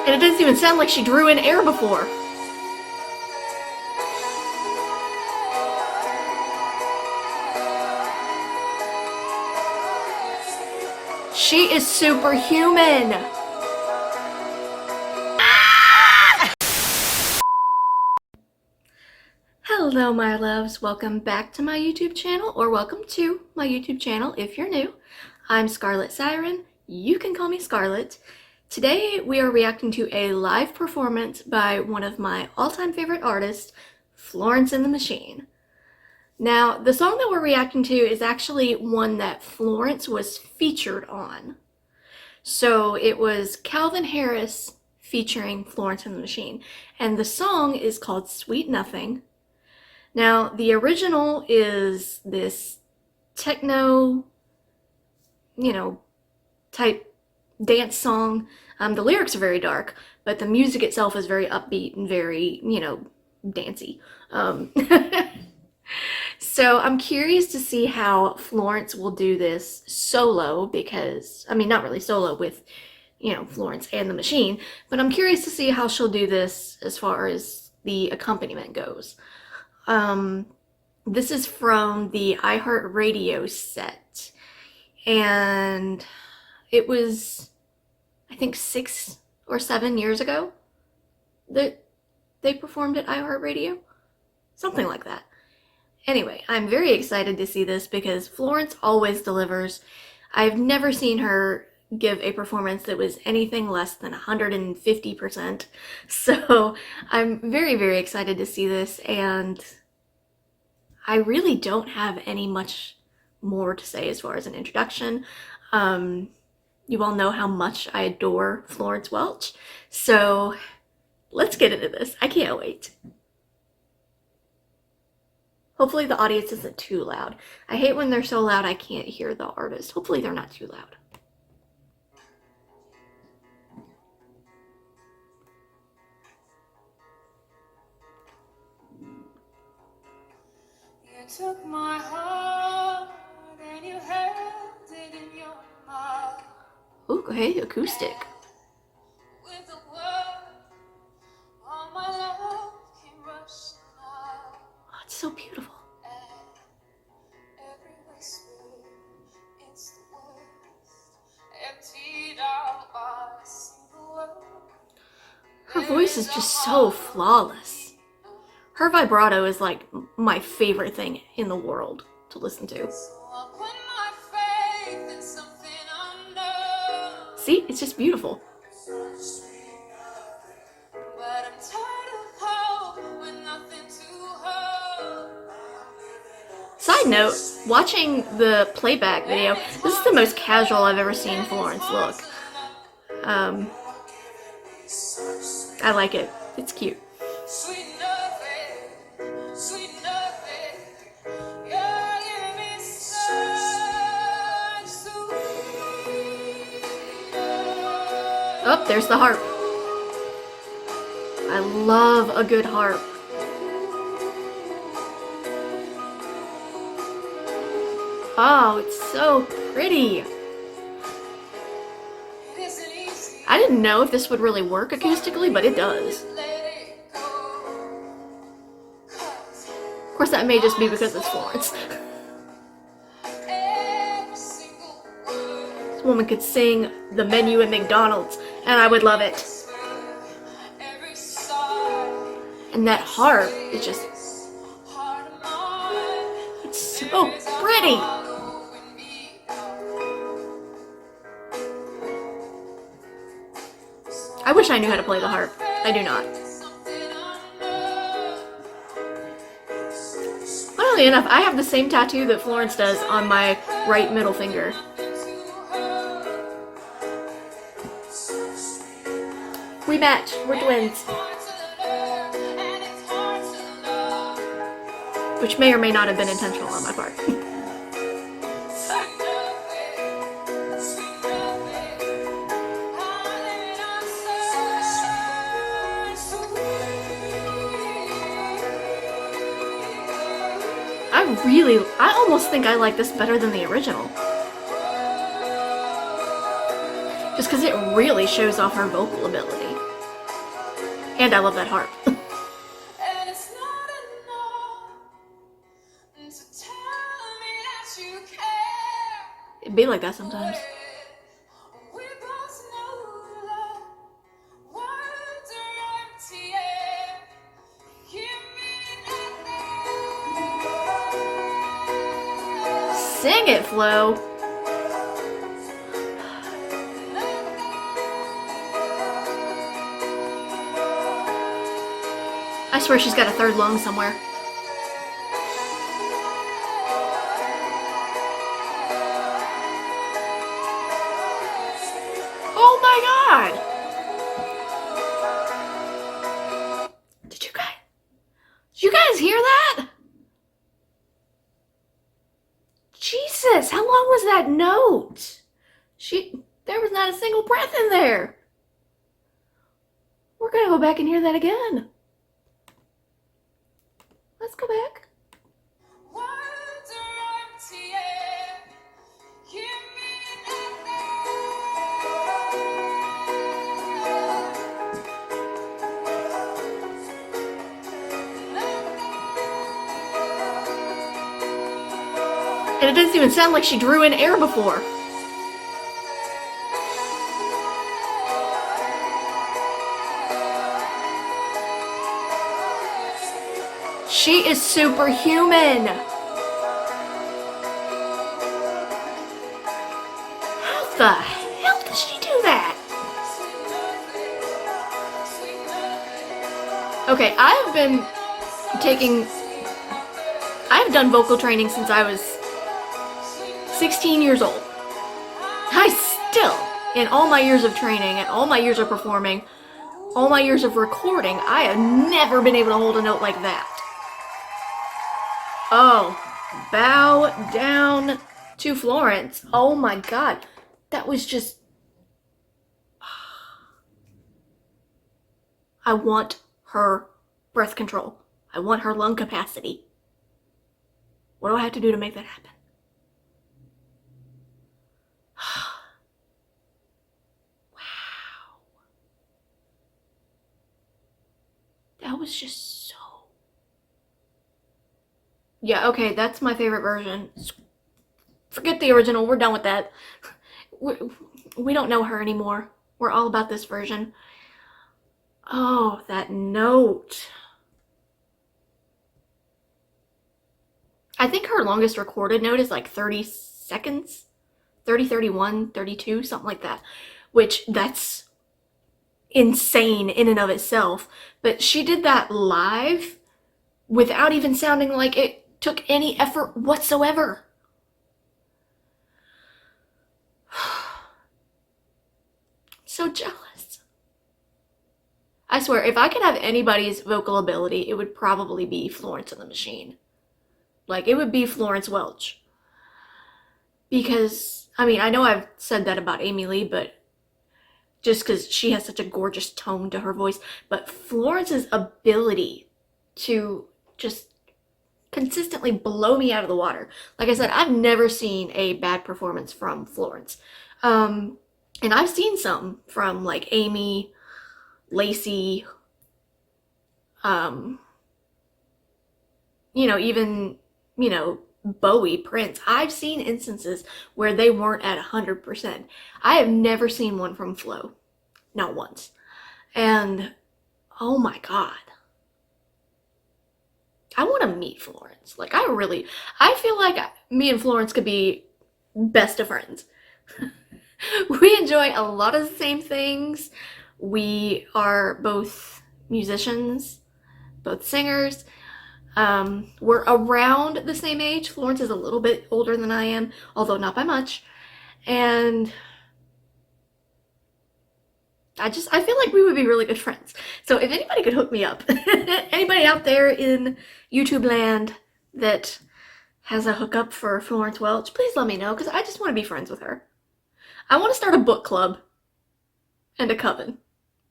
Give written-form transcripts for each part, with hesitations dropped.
And it doesn't even sound like she drew in air before. She is superhuman! Hello my loves, welcome back to my YouTube channel, or welcome to my YouTube channel if you're new. I'm Scarlet Siren, you can call me Scarlet. Today we are reacting to a live performance by one of my all-time favorite artists, Florence and the Machine. Now, the song that we're reacting to is actually one that Florence was featured on. So it was Calvin Harris featuring Florence and the Machine, and the song is called Sweet Nothing. Now, the original is this techno, type dance song. The lyrics are very dark, but the music itself is very upbeat and very, dancey. So I'm curious to see how Florence will do this solo because, not really solo with, Florence and the Machine, but I'm curious to see how she'll do this as far as the accompaniment goes. This is from the iHeartRadio set, and it was, I think, 6 or 7 years ago that they performed at iHeartRadio, something like that. Anyway, I'm very excited to see this because Florence always delivers. I've never seen her give a performance that was anything less than 150%. So I'm very, very excited to see this, and I really don't have any much more to say as far as an introduction. You all know how much I adore Florence Welch, so let's get into this. I can't wait. Hopefully the audience isn't too loud. I hate when they're so loud I can't hear the artist. Hopefully they're not too loud. You took my heart and you held it in your mouth. Ooh, hey, acoustic. With the word, all my love came rushing out. Oh, it's so beautiful. Every whisper, it's the worst, emptied out by a single word. Her voice is just so flawless. Her vibrato is like my favorite thing in the world to listen to. See, it's just beautiful. Side note, watching the playback video, this is the most casual I've ever seen Florence look. I like it. It's cute. Oh, there's the harp. I love a good harp. Oh, it's so pretty. I didn't know if this would really work acoustically, but it does. Of course, that may just be because it's Florence. This woman could sing the menu at McDonald's, and I would love it. And that harp is just... it's so pretty! I wish I knew how to play the harp. I do not. Funnily enough, I have the same tattoo that Florence does on my right middle finger. We match. We're twins. Which may or may not have been intentional on my part. I almost think I like this better than the original. Just because it really shows off her vocal ability. And I love that harp. And it's not enough to tell me that you care. It'd be like that sometimes. We both know love, words are empty air. Give me nothing. Sing it, Flo. I swear she's got a third lung somewhere. Oh my god! Did you guys hear that? Jesus, how long was that note? There was not a single breath in there. We're gonna go back and hear that again. Let's go back. Words are empty air. Give me And it doesn't even sound like she drew in air before. She is superhuman. How the hell did she do that? Okay, I've done vocal training since I was 16 years old. I still, in all my years of training and all my years of performing, all my years of recording, I have never been able to hold a note like that. Oh, bow down to Florence. Oh my god. That was just... I want her breath control. I want her lung capacity. What do I have to do to make that happen? Wow. That was just so... Yeah, okay, that's my favorite version. Forget the original, we're done with that. We don't know her anymore. We're all about this version. Oh, that note. I think her longest recorded note is like 30 seconds. 30, 31, 32, something like that. Which, that's insane in and of itself. But she did that live without even sounding like it took any effort whatsoever. So jealous. I swear, if I could have anybody's vocal ability, it would probably be Florence and the Machine. Like, it would be Florence Welch. Because, I mean, I know I've said that about Amy Lee, but just because she has such a gorgeous tone to her voice, but Florence's ability to just consistently blow me out of the water. Like I said, I've never seen a bad performance from Florence. And I've seen some from like Amy, Lacey, even, Bowie, Prince. I've seen instances where they weren't at 100%. I have never seen one from Flo. Not once. And, oh my god. I want to meet Florence. Like, I feel like me and Florence could be best of friends. We enjoy a lot of the same things. We are both musicians, both singers. We're around the same age. Florence is a little bit older than I am, although not by much. And I feel like we would be really good friends. So if anybody could hook me up, anybody out there in YouTube land that has a hookup for Florence Welch, please let me know, because I just want to be friends with her. I want to start a book club and a coven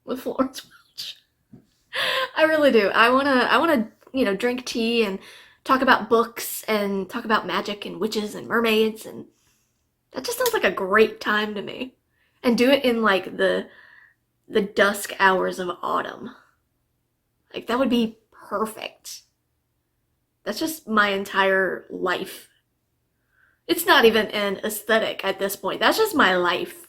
with Florence Welch. I really do. I want to, drink tea and talk about books and talk about magic and witches and mermaids, and that just sounds like a great time to me. And do it in like the dusk hours of autumn. Like, that would be perfect. That's just my entire life. It's not even an aesthetic at this point. That's just my life.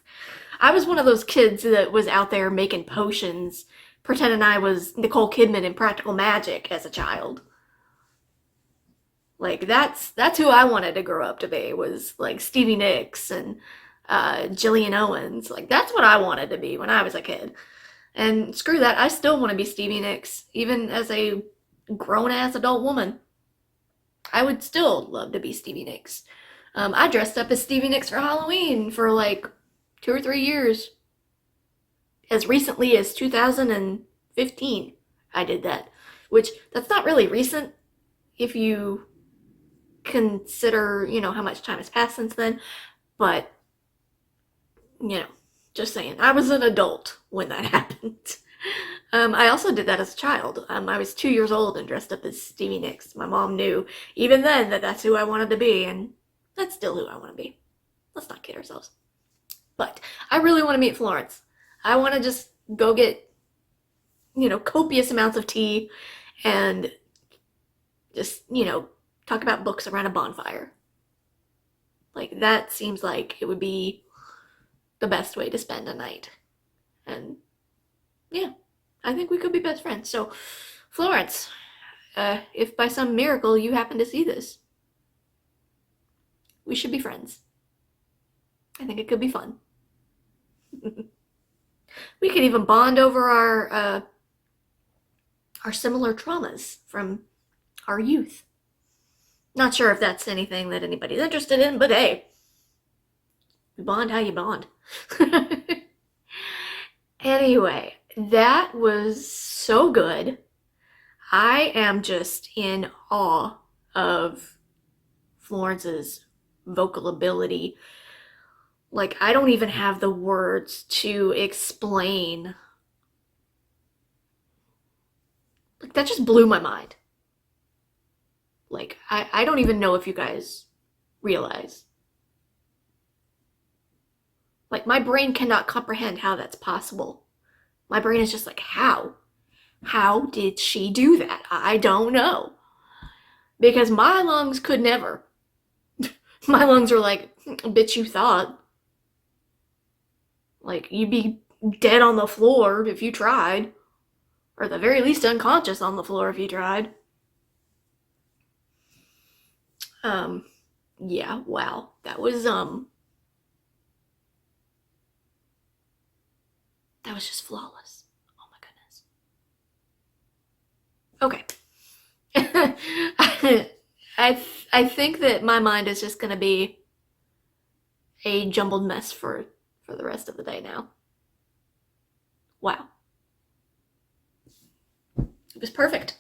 I was one of those kids that was out there making potions, pretending I was Nicole Kidman in Practical Magic as a child. Like, that's who I wanted to grow up to be, was like Stevie Nicks and Jillian Owens. Like, that's what I wanted to be when I was a kid. And screw that, I still want to be Stevie Nicks, even as a grown-ass adult woman. I would still love to be Stevie Nicks. I dressed up as Stevie Nicks for Halloween for like 2 or 3 years. As recently as 2015, I did that. Which, that's not really recent if you consider, how much time has passed since then. But, just saying, I was an adult when that happened. I also did that as a child. I was 2 years old and dressed up as Stevie Nicks. My mom knew, even then, that that's who I wanted to be, and that's still who I want to be. Let's not kid ourselves. But I really want to meet Florence. I want to just go get, copious amounts of tea and just, talk about books around a bonfire. Like, that seems like it would be the best way to spend a night. And yeah, I think we could be best friends. So, Florence, if by some miracle you happen to see this, we should be friends. I think it could be fun. We could even bond over our similar traumas from our youth. Not sure if that's anything that anybody's interested in, but hey, you bond how you bond. Anyway, that was so good. I am just in awe of Florence's vocal ability. Like, I don't even have the words to explain. Like, that just blew my mind. Like, I don't even know if you guys realize. Like, my brain cannot comprehend how that's possible. My brain is just like, how? How did she do that? I don't know. Because my lungs could never. My lungs are like, bitch, you thought. Like, you'd be dead on the floor if you tried. Or at the very least unconscious on the floor if you tried. Yeah, wow. That was just flawless. Oh my goodness. Okay. I think that my mind is just gonna be a jumbled mess for the rest of the day now. Wow. It was perfect.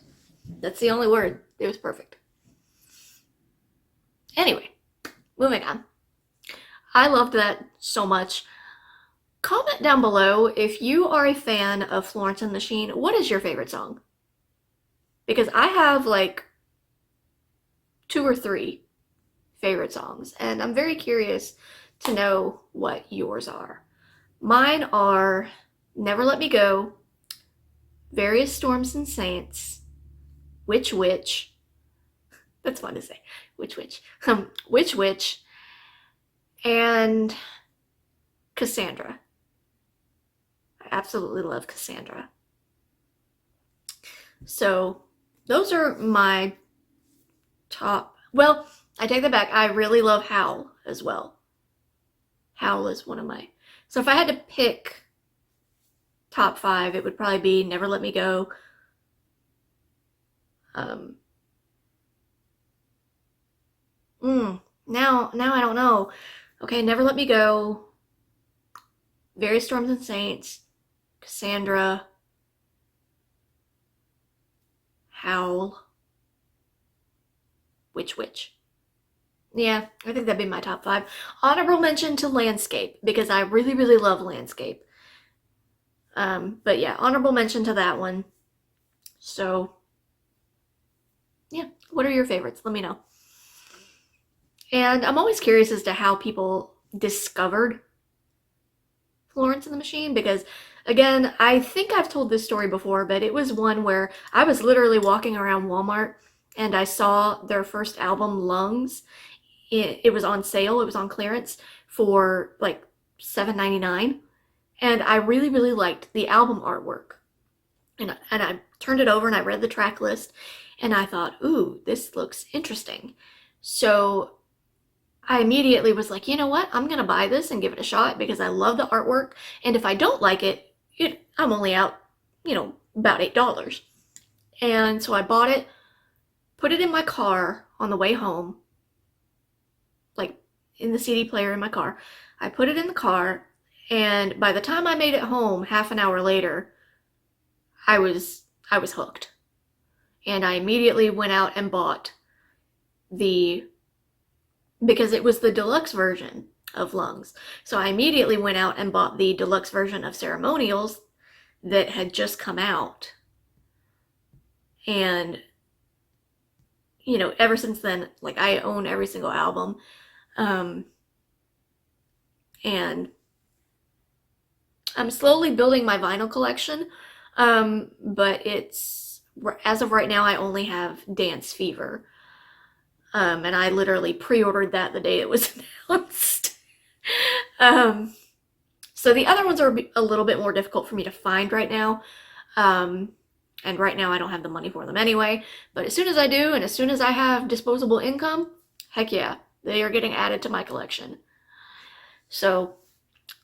That's the only word. It was perfect. Anyway, moving on. I loved that so much. Comment down below if you are a fan of Florence and the Machine. What is your favorite song? Because I have like 2 or 3 favorite songs, and I'm very curious to know what yours are. Mine are Never Let Me Go, Various Storms and Saints, Which Witch. That's fun to say. Which Witch. Which Witch, and Cassandra. I absolutely love Cassandra. So those are my top. Well, I take that back. I really love Howl as well. Howl is one of my. So if I had to pick top 5, it would probably be Never Let Me Go. Now I don't know. Okay, Never Let Me Go, Various Storms and Saints, Cassandra, Howl, Which Witch. Yeah, I think that'd be my top 5. Honorable mention to Landscape, because I really, really love Landscape. But yeah, honorable mention to that one. So, yeah, what are your favorites? Let me know. And I'm always curious as to how people discovered Florence and the Machine, because Again, I think I've told this story before, but it was one where I was literally walking around Walmart and I saw their first album, Lungs. It was on sale, it was on clearance for like $7.99. And I really, really liked the album artwork. And I turned it over and I read the track list and I thought, ooh, this looks interesting. So I immediately was like, you know what? I'm going to buy this and give it a shot because I love the artwork. And if I don't like I'm only out, about $8. And so I bought it, put it in my car on the way home, like in the CD player in my car. I put it in the car, and by the time I made it home, half an hour later, I was hooked. And I immediately went out and bought because it was the deluxe version of Lungs. So I immediately went out and bought the deluxe version of Ceremonials that had just come out. And, ever since then, like, I own every single album. And I'm slowly building my vinyl collection. But as of right now, I only have Dance Fever. And I literally pre-ordered that the day it was announced. So the other ones are a little bit more difficult for me to find right now. And right now I don't have the money for them anyway. But as soon as I do, and as soon as I have disposable income, heck yeah, they are getting added to my collection. So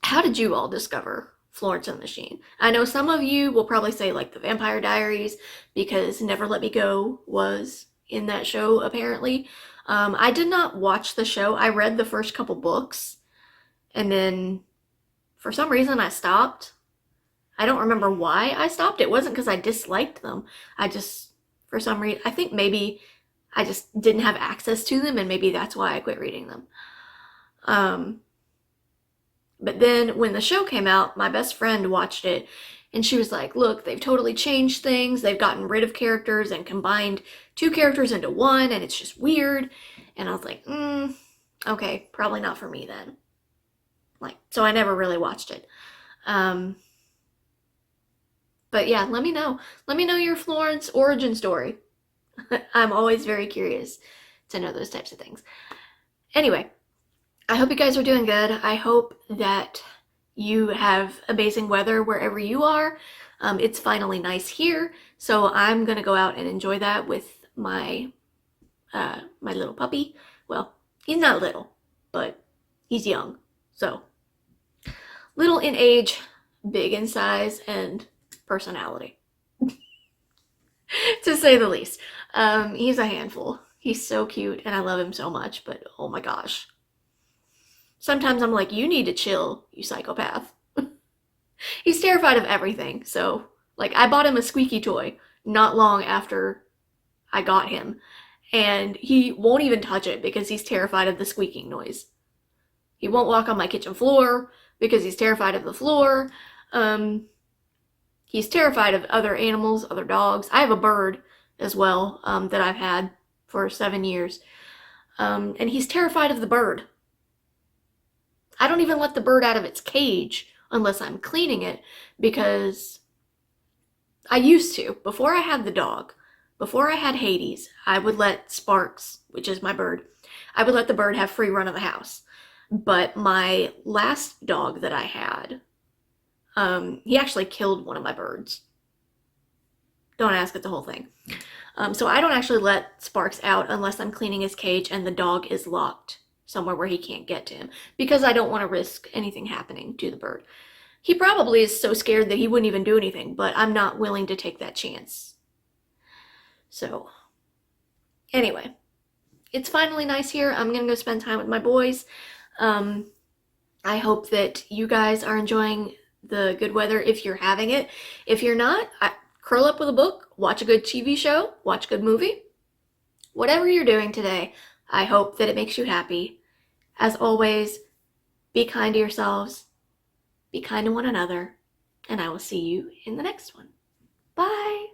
how did you all discover Florence and the Machine? I know some of you will probably say like the Vampire Diaries because Never Let Me Go was in that show apparently. I did not watch the show. I read the first couple books and then for some reason I stopped. I don't remember why I stopped. It wasn't because I disliked them. For some reason, I think maybe I just didn't have access to them and maybe that's why I quit reading them. But then when the show came out, my best friend watched it and she was like, look, they've totally changed things. They've gotten rid of characters and combined two characters into one and it's just weird. And I was like, okay, probably not for me then. So I never really watched it. But yeah, let me know. Let me know your Florence origin story. I'm always very curious to know those types of things. Anyway, I hope you guys are doing good. I hope that you have amazing weather wherever you are. It's finally nice here, so I'm gonna go out and enjoy that with my my little puppy. Well, he's not little, but he's young. So little in age, big in size, and personality, to say the least. He's a handful. He's so cute, and I love him so much, but oh my gosh. Sometimes I'm like, you need to chill, you psychopath. He's terrified of everything, so, I bought him a squeaky toy not long after I got him, and he won't even touch it because he's terrified of the squeaking noise. He won't walk on my kitchen floor because he's terrified of the floor. He's terrified of other animals, other dogs. I have a bird as well that I've had for 7 years. And he's terrified of the bird. I don't even let the bird out of its cage unless I'm cleaning it because I used to. Before I had the dog, before I had Hades, I would let Sparks, which is my bird, I would let the bird have free run of the house. But my last dog that I had, he actually killed one of my birds. Don't ask, it's the whole thing. So I don't actually let Sparks out unless I'm cleaning his cage and the dog is locked somewhere where he can't get to him because I don't want to risk anything happening to the bird. He probably is so scared that he wouldn't even do anything, but I'm not willing to take that chance. So, anyway, it's finally nice here. I'm gonna go spend time with my boys. I hope that you guys are enjoying the good weather if you're having it. If you're not, curl up with a book, watch a good TV show, watch a good movie. Whatever you're doing today, I hope that it makes you happy. As always, be kind to yourselves, be kind to one another, and I will see you in the next one. Bye!